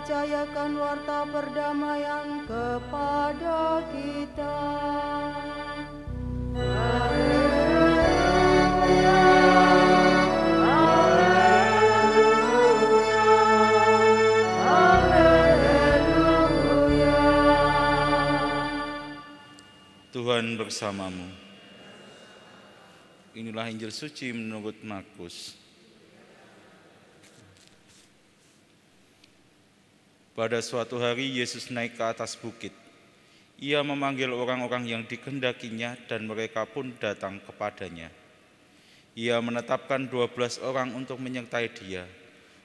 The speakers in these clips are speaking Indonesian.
mempercayakan warta perdamaian kepada kita. Tuhan bersamamu. Inilah Injil suci menurut Markus. Pada suatu hari Yesus naik ke atas bukit. Ia memanggil orang-orang yang dikehendakinya dan mereka pun datang kepadanya. Ia menetapkan 12 orang untuk menyertai dia,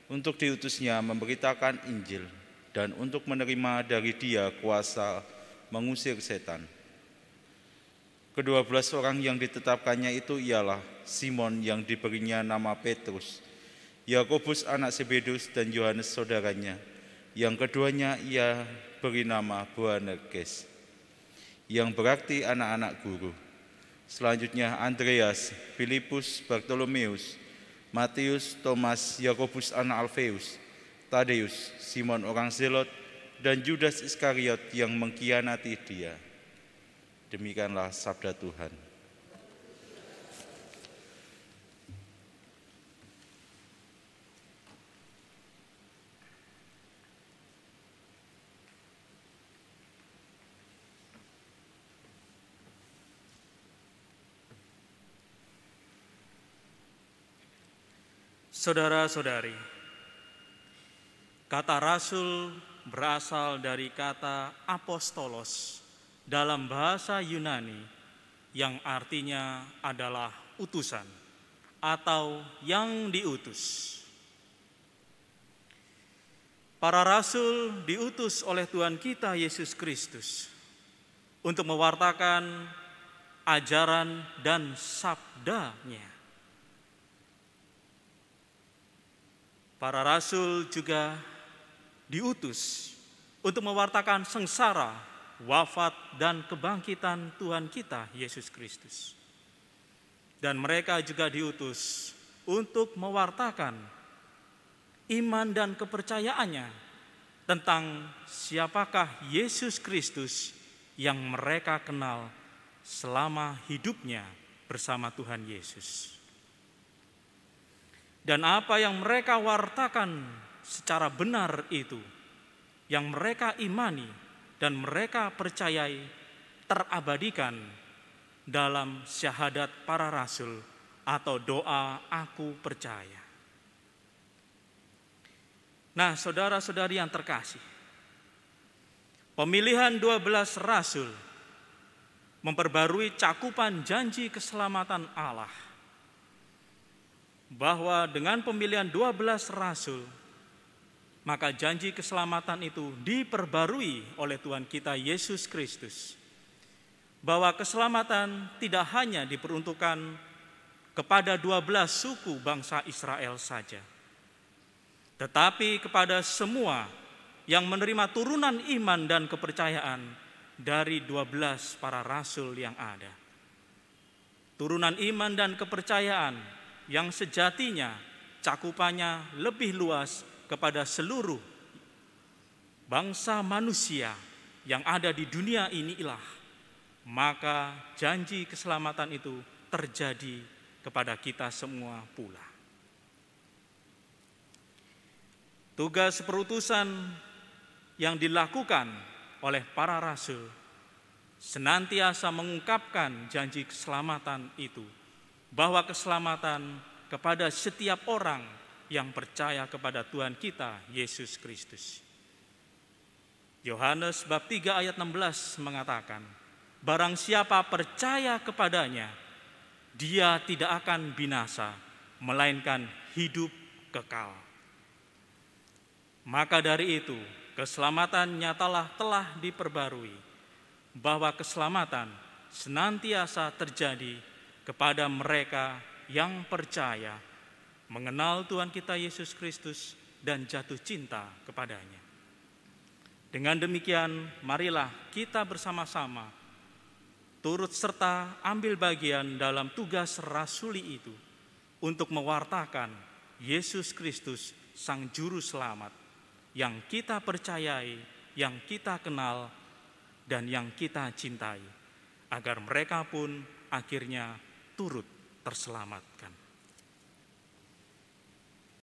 untuk diutusnya memberitakan Injil dan untuk menerima dari dia kuasa mengusir setan. Ke-12 orang yang ditetapkannya itu ialah Simon yang diberinya nama Petrus, Yakobus anak Zebedus dan Yohanes saudaranya. Yang keduanya ia beri nama Boanerges, yang berarti anak-anak guru. Selanjutnya Andreas, Filipus, Bartolomeus, Matius, Thomas, Yakobus anak Alfeus, Tadeus, Simon orang Zelot, dan Judas Iskariot yang mengkhianati dia. Demikianlah sabda Tuhan. Saudara-saudari, kata rasul berasal dari kata apostolos dalam bahasa Yunani yang artinya adalah utusan atau yang diutus. Para rasul diutus oleh Tuhan kita Yesus Kristus untuk mewartakan ajaran dan sabdanya. Para rasul juga diutus untuk mewartakan sengsara, wafat, dan kebangkitan Tuhan kita Yesus Kristus. Dan mereka juga diutus untuk mewartakan iman dan kepercayaannya tentang siapakah Yesus Kristus yang mereka kenal selama hidupnya bersama Tuhan Yesus. Dan apa yang mereka wartakan secara benar itu, yang mereka imani dan mereka percayai, terabadikan dalam syahadat para rasul atau doa aku percaya. Nah, saudara-saudari yang terkasih, pemilihan 12 rasul memperbarui cakupan janji keselamatan Allah, bahwa dengan pemilihan 12 rasul, maka janji keselamatan itu diperbarui oleh Tuhan kita Yesus Kristus. Bahwa keselamatan tidak hanya diperuntukkan kepada 12 suku bangsa Israel saja, tetapi kepada semua yang menerima turunan iman dan kepercayaan dari 12 para rasul yang ada. Turunan iman dan kepercayaan yang sejatinya cakupannya lebih luas kepada seluruh bangsa manusia yang ada di dunia inilah, maka janji keselamatan itu terjadi kepada kita semua pula. Tugas perutusan yang dilakukan oleh para rasul senantiasa mengungkapkan janji keselamatan itu, bahwa keselamatan kepada setiap orang yang percaya kepada Tuhan kita Yesus Kristus. Yohanes bab 3 ayat 16 mengatakan, barang siapa percaya kepadanya, dia tidak akan binasa, melainkan hidup kekal. Maka dari itu, keselamatan nyatalah telah diperbarui, bahwa keselamatan senantiasa terjadi kepada mereka yang percaya, mengenal Tuhan kita Yesus Kristus dan jatuh cinta kepadanya. Dengan demikian, marilah kita bersama-sama turut serta ambil bagian dalam tugas rasuli itu untuk mewartakan Yesus Kristus, Sang Juru Selamat, yang kita percayai, yang kita kenal, dan yang kita cintai, agar mereka pun akhirnya turut terselamatkan.